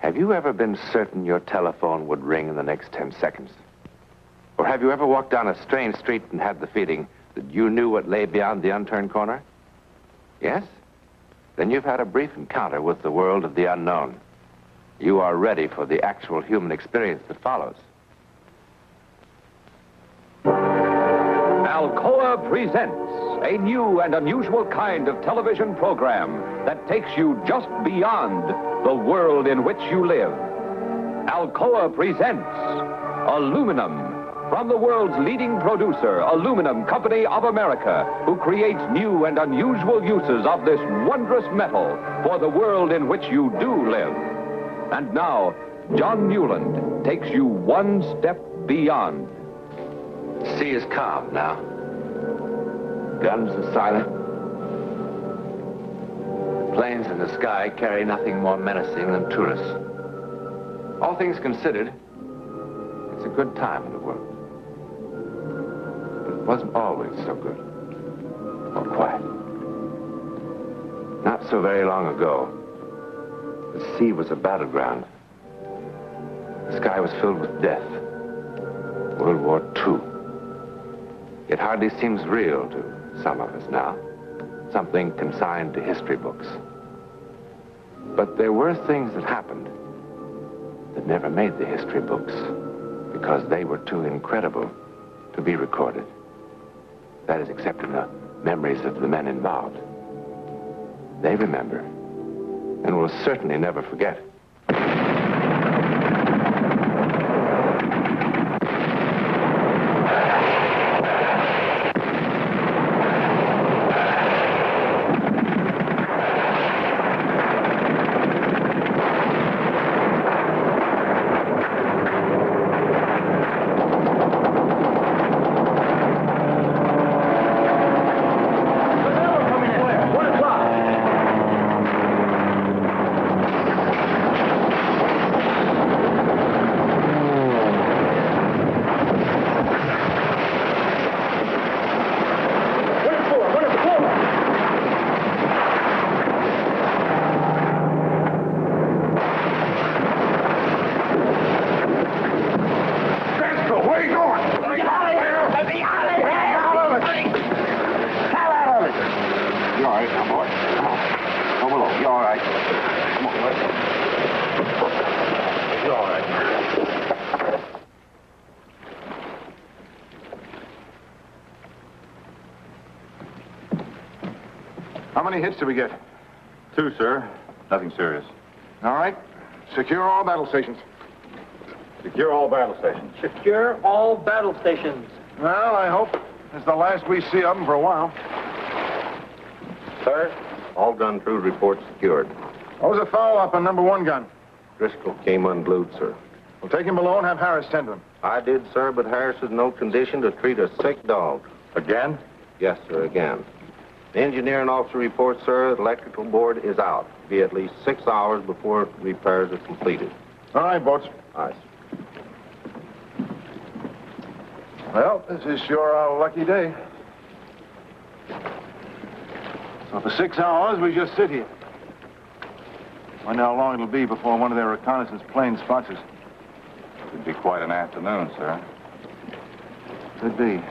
Have you ever been certain your telephone would ring in the next 10 seconds? Or have you ever walked down a strange street and had the feeling that you knew what lay beyond the unturned corner? Yes? Then you've had a brief encounter with the world of the unknown. You are ready for the actual human experience that follows. Alcoa presents a new and unusual kind of television program that takes you just beyond the world in which you live. Alcoa presents Aluminum, from the world's leading producer, Aluminum Company of America, who creates new and unusual uses of this wondrous metal for the world in which you do live. And now, John Newland takes you one step beyond. The sea is calm now. Guns are silent. The planes in the sky carry nothing more menacing than tourists. All things considered, it's a good time in the world. But it wasn't always so good or quiet. Not so very long ago, the sea was a battleground. The sky was filled with death. World War II. It hardly seems real to some of us now. Something consigned to history books. But there were things that happened that never made the history books because they were too incredible to be recorded. That is, except in the memories of the men involved. They remember and will certainly never forget. How many hits did we get? 2, sir. Nothing serious. All right. Secure all battle stations. Secure all battle stations. Secure all battle stations. Well, I hope it's the last we see of them for a while. Sir, all gun crew reports secured. What was the foul-up on number 1 gun? Driscoll came unglued, sir. Well, take him below and have Harris tend to him. I did, sir, but Harris is in no condition to treat a sick dog. Again? Yes, sir, again. The engineering officer reports, sir, the electrical board is out. Be at least 6 hours before repairs are completed. All right, boats. Aye, sir. Well, this is sure a lucky day. So for 6 hours, we just sit here. Wonder how long it'll be before one of their reconnaissance planes spots us. It'd be quite an afternoon, sir. Could be.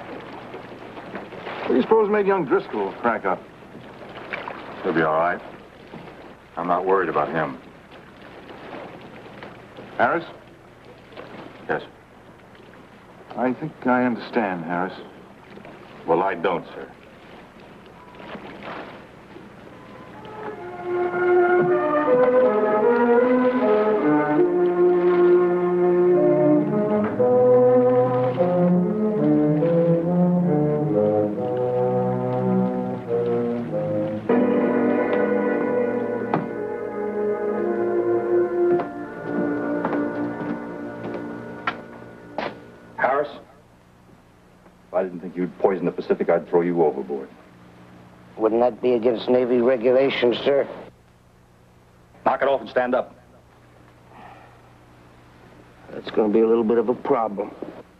What do you suppose made young Driscoll crack up? He'll be all right. I'm not worried about him. Harris? Yes. I think I understand, Harris. Well, I don't, sir. I didn't think you'd poison the Pacific, I'd throw you overboard. Wouldn't that be against Navy regulations, sir? Knock it off and stand up. That's going to be a little bit of a problem.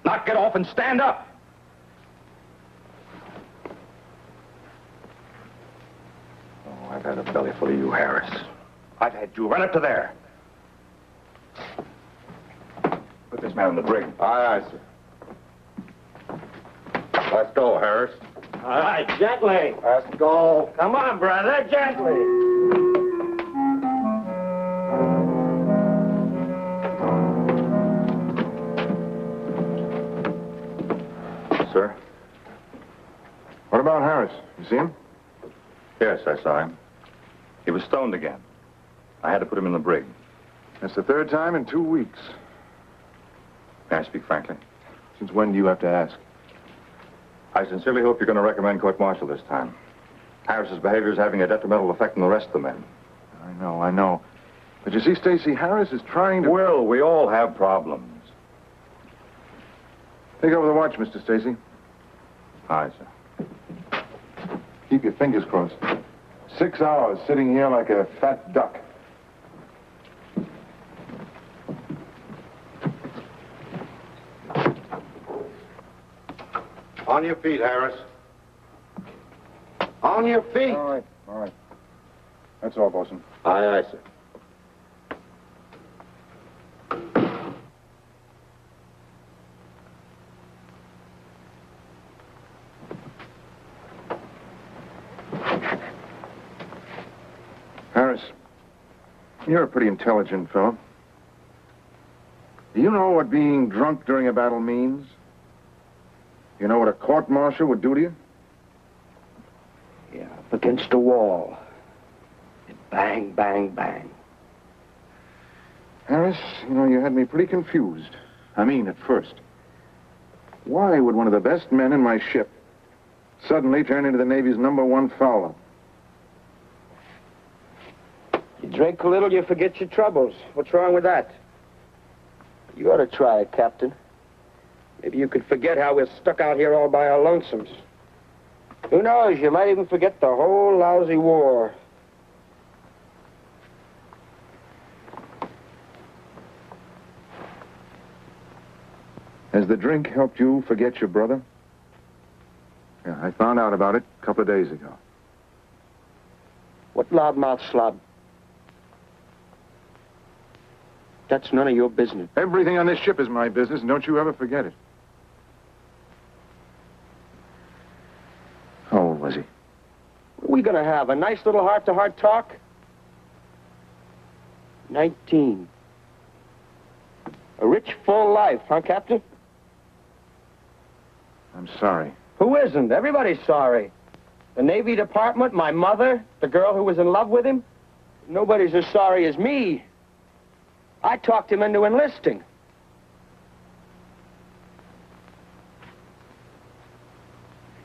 Knock it off and stand up! Oh, I've had a belly full of you, Harris. I've had you. Run up to there. Put this man in the brig. Aye, aye, sir. Let's go, Harris. All right, gently. Let's go. Come on, brother, gently. Sir? What about Harris? You see him? Yes, I saw him. He was stoned again. I had to put him in the brig. That's the third time in 2 weeks. May I speak frankly? Since when do you have to ask? I sincerely hope you're going to recommend court-martial this time. Harris's behavior is having a detrimental effect on the rest of the men. I know. But you see, Stacy, Harris is trying to... Will, we all have problems. Take over the watch, Mr. Stacy. Aye, sir. Keep your fingers crossed. 6 hours sitting here like a fat duck. On your feet, Harris. On your feet. All right. That's all, Bosun. Aye, aye, sir. Harris, you're a pretty intelligent fellow. Do you know what being drunk during a battle means? You know what a court-martial would do to you? Yeah, up against the wall. And bang, bang, bang. Harris, you had me pretty confused. I mean, at first. Why would one of the best men in my ship suddenly turn into the Navy's #1 fowler? You drink a little, you forget your troubles. What's wrong with that? You ought to try it, Captain. Maybe you could forget how we're stuck out here all by our lonesomes. Who knows, you might even forget the whole lousy war. Has the drink helped you forget your brother? Yeah, I found out about it a couple of days ago. What loudmouth slob? That's none of your business. Everything on this ship is my business, and don't you ever forget it. How old was he? What are we gonna have, a nice little heart-to-heart talk? 19. A rich, full life, huh, Captain? I'm sorry. Who isn't? Everybody's sorry. The Navy Department, my mother, the girl who was in love with him. Nobody's as sorry as me. I talked him into enlisting.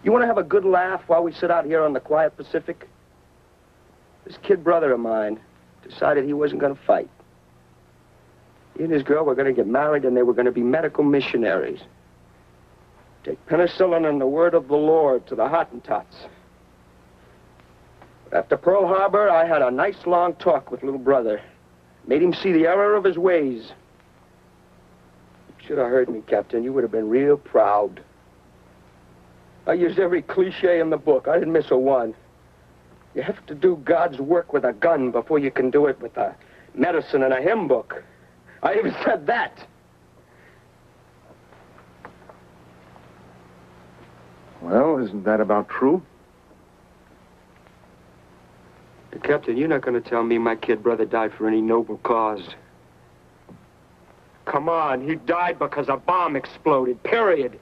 You want to have a good laugh while we sit out here on the quiet Pacific? This kid brother of mine decided he wasn't going to fight. He and his girl were going to get married, and they were going to be medical missionaries. Take penicillin and the word of the Lord to the Hottentots. But after Pearl Harbor, I had a nice long talk with little brother. Made him see the error of his ways. You should have heard me, Captain. You would have been real proud. I used every cliche in the book. I didn't miss a one. You have to do God's work with a gun before you can do it with a medicine and a hymn book. I even said that. Well, isn't that about true? Captain, you're not going to tell me my kid brother died for any noble cause. Come on, he died because a bomb exploded, period.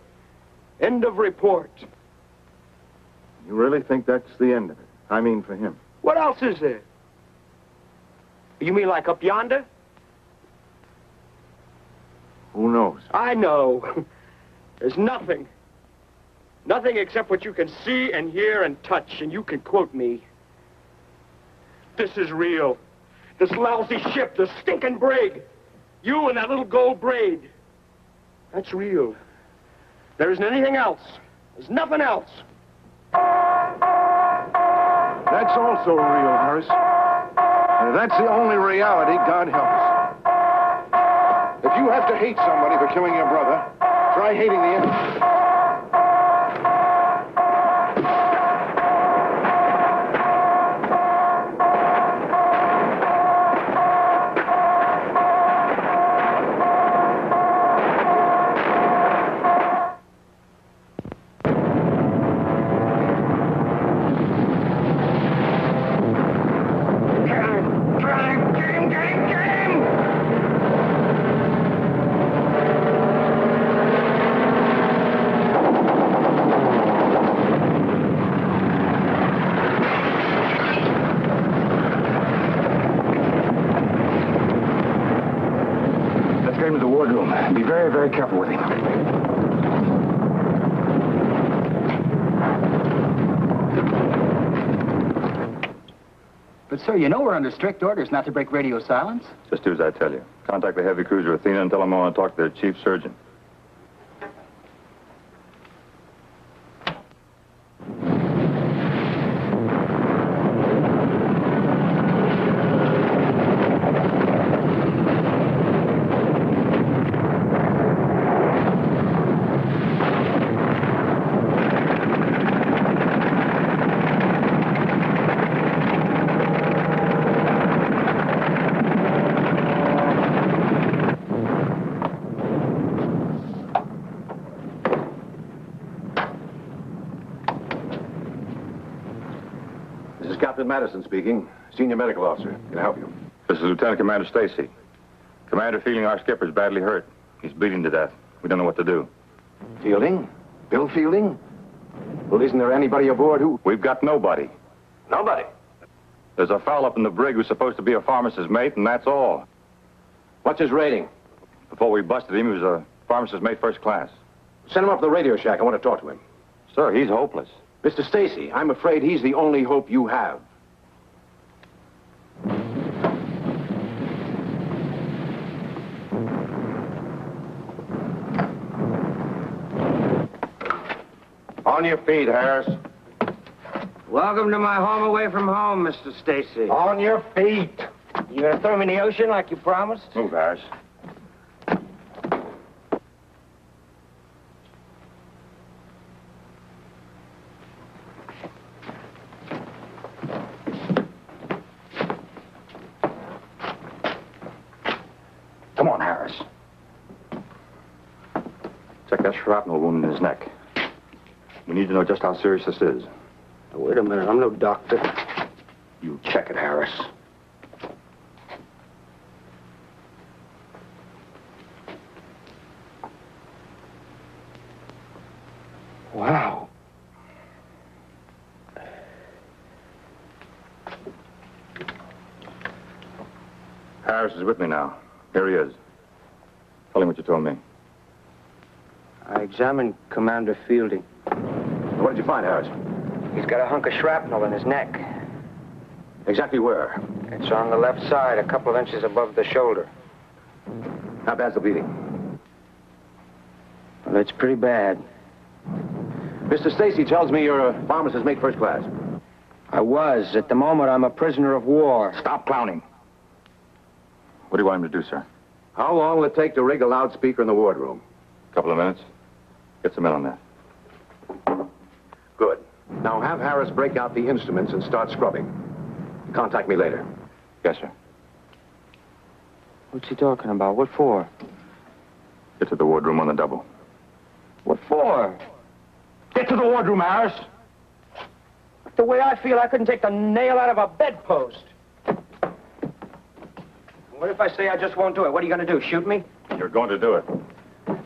End of report. You really think that's the end of it? I mean, for him. What else is there? You mean like up yonder? Who knows? I know. There's nothing. Nothing except what you can see and hear and touch, and you can quote me. This is real. This lousy ship, this stinking brig. You and that little gold braid. That's real. There isn't anything else. There's nothing else. That's also real, Harris. And that's the only reality, God help us. If you have to hate somebody for killing your brother, try hating the enemy. him to the wardroom. Be very, very careful with him. But, sir, you know we're under strict orders not to break radio silence. Just do as I tell you. Contact the heavy cruiser Athena and tell them I want to talk to their chief surgeon. Madison speaking. Senior medical officer. Can I help you? This is Lieutenant Commander Stacy. Commander Fielding, our skipper's badly hurt. He's bleeding to death. We don't know what to do. Fielding? Bill Fielding? Well, isn't there anybody aboard who... We've got nobody. Nobody? There's a fellow up in the brig who's supposed to be a pharmacist's mate, and that's all. What's his rating? Before we busted him, he was a pharmacist's mate first class. Send him up to the radio shack. I want to talk to him. Sir, he's hopeless. Mr. Stacy, I'm afraid he's the only hope you have. On your feet, Harris. Welcome to my home away from home, Mr. Stacy. On your feet. You gonna throw me in the ocean like you promised? Move, Harris. Come on, Harris. Check that shrapnel wound in his neck. We need to know just how serious this is. Now, wait a minute, I'm no doctor. You check it, Harris. Wow. Harris is with me now. Here he is. Tell him what you told me. I examined Commander Fielding. What did you find, Harris? He's got a hunk of shrapnel in his neck. Exactly where? It's on the left side, a couple of inches above the shoulder. How bad's the bleeding? Well, it's pretty bad. Mr. Stacy tells me you're a pharmacist's mate first class. I was. At the moment, I'm a prisoner of war. Stop clowning. What do you want him to do, sir? How long will it take to rig a loudspeaker in the wardroom? A couple of minutes. Get some men on that. Good. Now have Harris break out the instruments and start scrubbing. Contact me later. Yes, sir. What's he talking about? What for? Get to the wardroom on the double. What for? Get to the wardroom, Harris! The way I feel, I couldn't take the nail out of a bedpost. What if I say I just won't do it? What are you going to do, shoot me? You're going to do it.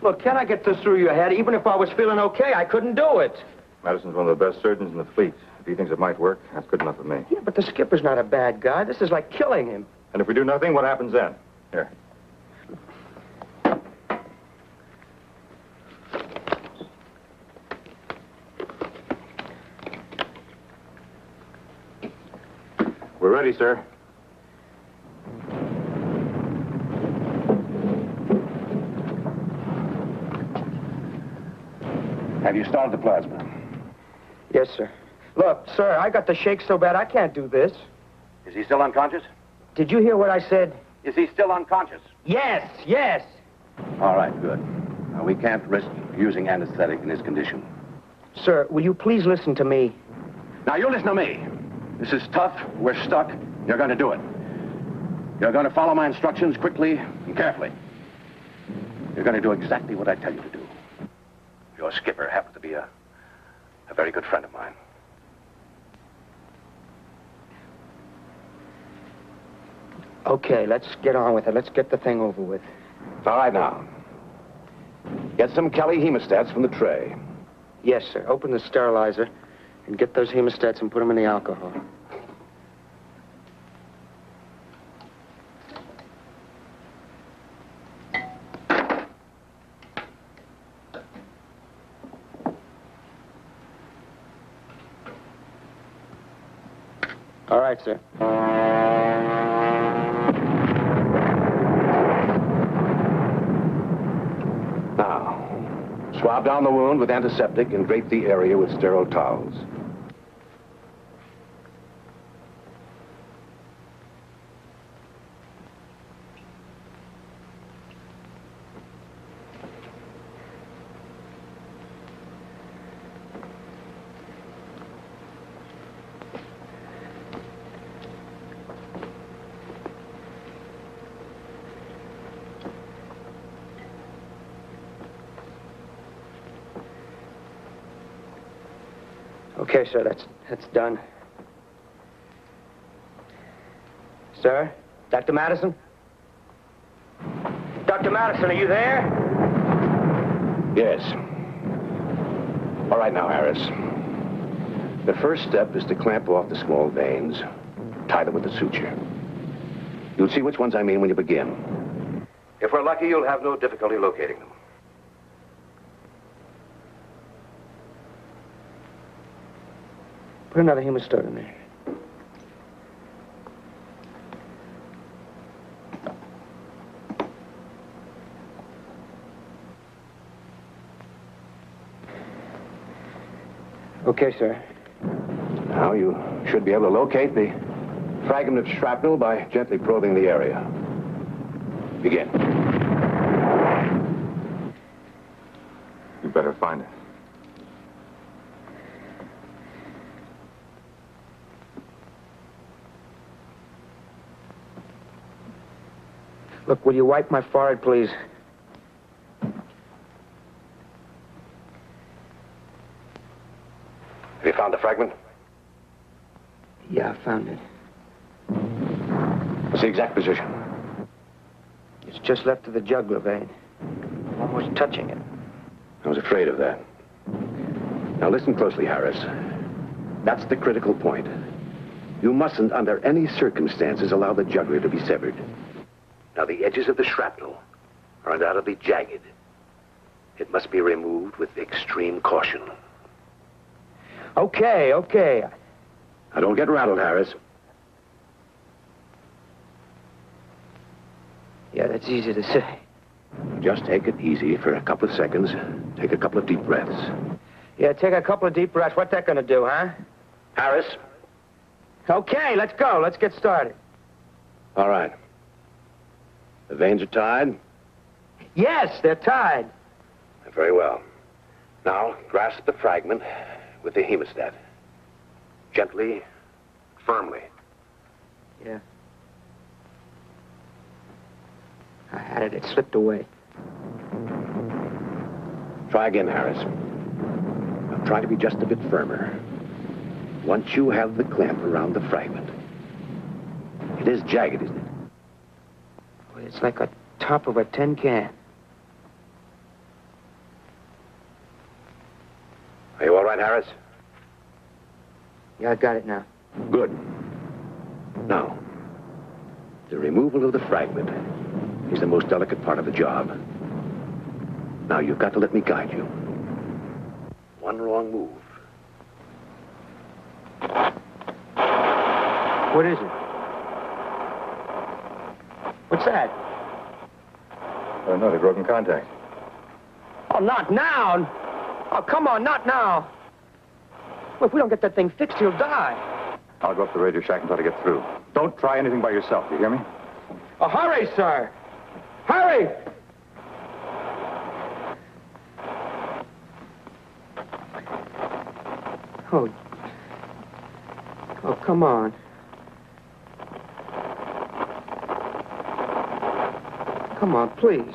Look, can I get this through your head? Even if I was feeling okay, I couldn't do it. Madison's one of the best surgeons in the fleet. If he thinks it might work, that's good enough for me. Yeah, but the skipper's not a bad guy. This is like killing him. And if we do nothing, what happens then? Here. We're ready, sir. Have you started the plasma? Yes, sir. Look, sir, I got the shakes so bad I can't do this. Is he still unconscious? Did you hear what I said? Is he still unconscious? Yes, yes. All right, good. Now, we can't risk using anesthetic in his condition. Sir, will you please listen to me? Now, you listen to me. This is tough. We're stuck. You're going to do it. You're going to follow my instructions quickly and carefully. You're going to do exactly what I tell you to do. Your skipper happens to be a very good friend of mine. Okay, let's get on with it. Let's get the thing over with. All right, now. Get some Kelly hemostats from the tray. Yes, sir. Open the sterilizer and get those hemostats and put them in the alcohol. All right, sir. Now, swab down the wound with antiseptic and drape the area with sterile towels. Okay, sir, that's done. Sir? Dr. Madison? Dr. Madison, are you there? Yes. All right now, Harris. The first step is to clamp off the small veins, tie them with a suture. You'll see which ones I mean when you begin. If we're lucky, you'll have no difficulty locating them. Put another hemostone in there. Okay, sir. Now you should be able to locate the fragment of shrapnel by gently probing the area. Begin. You better find it. Look, will you wipe my forehead, please? Have you found the fragment? Yeah, I found it. What's the exact position? It's just left of the jugular vein. Almost touching it. I was afraid of that. Now listen closely, Harris. That's the critical point. You mustn't, under any circumstances, allow the jugular to be severed. Now, the edges of the shrapnel are undoubtedly jagged. It must be removed with extreme caution. Okay. Now, don't get rattled, Harris. Yeah, that's easy to say. Just take it easy for a couple of seconds. Take a couple of deep breaths. Yeah, take a couple of deep breaths. What's that gonna do, huh? Harris? Okay, let's go. Let's get started. All right. The veins are tied? Yes, they're tied. Very well. Now, grasp the fragment with the hemostat. Gently, firmly. Yeah. I had it. It slipped away. Try again, Harris. Now, try to be just a bit firmer. Once you have the clamp around the fragment. It is jagged, isn't it? It's like a top of a tin can. Are you all right, Harris? Yeah, I got it now. Good. Now, the removal of the fragment is the most delicate part of the job. Now, you've got to let me guide you. One wrong move. What is it? What's that? No, they've broken contact. Oh, not now. Oh, come on, not now. Well, if we don't get that thing fixed, he'll die. I'll go up to the radio shack and try to get through. Don't try anything by yourself, you hear me? Oh, hurry, sir. Hurry! Oh, come on. Come on, please.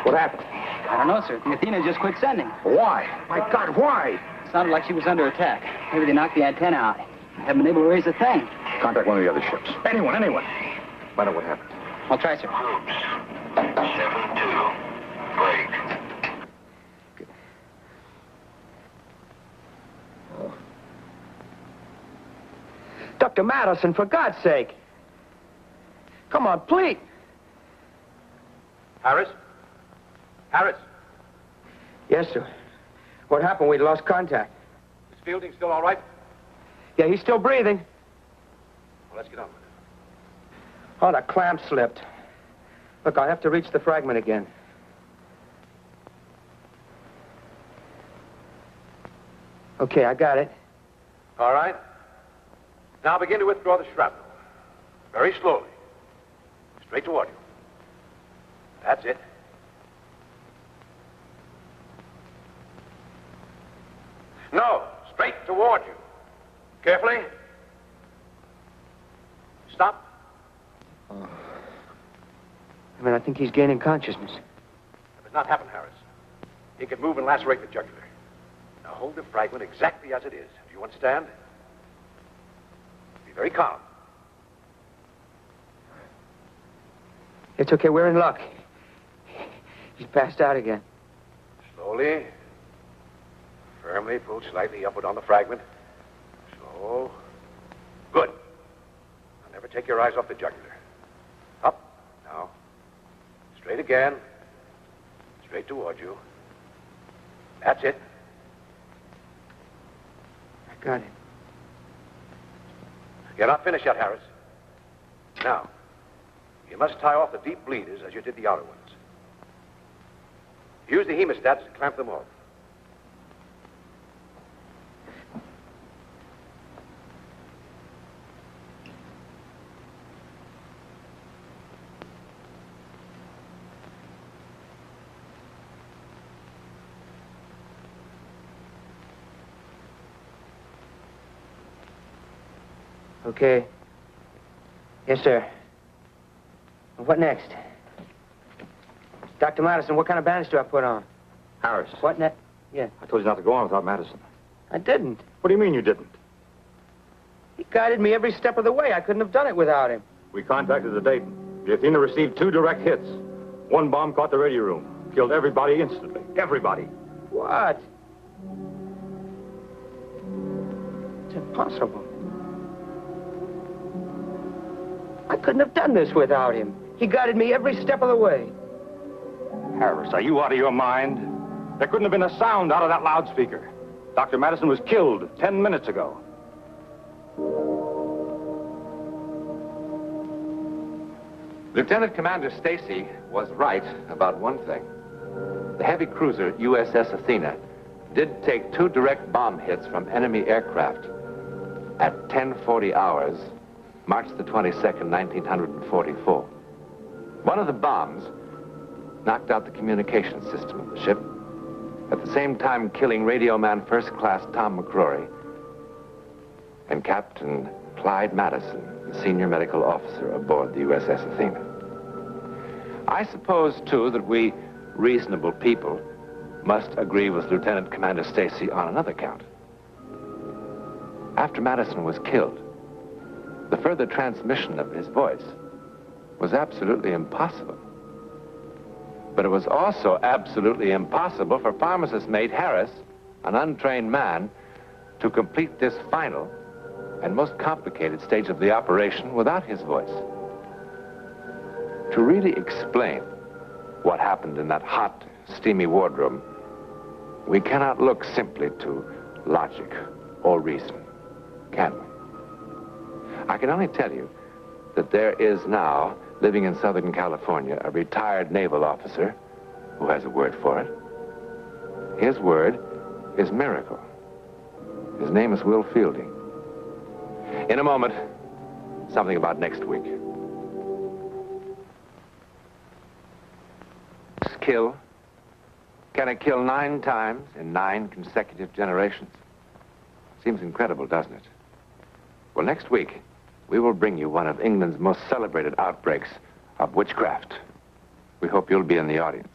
What happened? I don't know, sir. The Athena just quit sending. Why? My God, why? Sounded like she was under attack. Maybe they knocked the antenna out. I haven't been able to raise the thing. Contact one of the other ships. Anyone. Find out what happened. I'll try, sir. 7-2, break. Dr. Madison, for God's sake. Come on, please. Harris? Harris? Yes, sir. What happened? We lost contact. Is Fielding still all right? Yeah, he's still breathing. Well, let's get on with it. Oh, the clamp slipped. Look, I'll have to reach the fragment again. Okay, I got it. All right. Now begin to withdraw the shrapnel. Very slowly. Straight toward you. That's it. No, straight toward you. Carefully. Stop. I think he's gaining consciousness. That does not happen, Harris. He can move and lacerate the jugular. Now hold the fragment exactly as it is. Do you understand? Be very calm. It's okay, we're in luck. He's passed out again. Slowly. Firmly pull slightly upward on the fragment. So. Good. Now never take your eyes off the jugular. Up. Now. Straight again. Straight toward you. That's it. I got it. You're not finished yet, Harris. Now, you must tie off the deep bleeders as you did the outer ones. Use the hemostats to clamp them off. Okay. Yes, sir. What next? Dr. Madison, what kind of bandage do I put on? Harris. What next? Yeah. I told you not to go on without Madison. I didn't. What do you mean you didn't? He guided me every step of the way. I couldn't have done it without him. We contacted the Dayton. The Athena received 2 direct hits. One bomb caught the radio room. Killed everybody instantly. Everybody. What? It's impossible. I couldn't have done this without him. He guided me every step of the way. Harris, are you out of your mind? There couldn't have been a sound out of that loudspeaker. Dr. Madison was killed 10 minutes ago. Lieutenant Commander Stacy was right about one thing. The heavy cruiser USS Athena did take 2 direct bomb hits from enemy aircraft at 10:40 hours, March the 22nd, 1944. One of the bombs knocked out the communication system of the ship, at the same time killing radio man First Class Tom McCrory and Captain Clyde Madison, the senior medical officer aboard the USS Athena. I suppose, too, that we reasonable people must agree with Lieutenant Commander Stacy on another count. After Madison was killed, the further transmission of his voice was absolutely impossible. But it was also absolutely impossible for pharmacist mate Harris, an untrained man, to complete this final and most complicated stage of the operation without his voice. To really explain what happened in that hot, steamy wardroom, we cannot look simply to logic or reason, can we? I can only tell you that there is now, living in Southern California, a retired naval officer who has a word for it. His word is miracle. His name is Will Fielding. In a moment, something about next week. Kill? Can it kill 9 times in 9 consecutive generations? Seems incredible, doesn't it? Well, next week, we will bring you one of England's most celebrated outbreaks of witchcraft. We hope you'll be in the audience.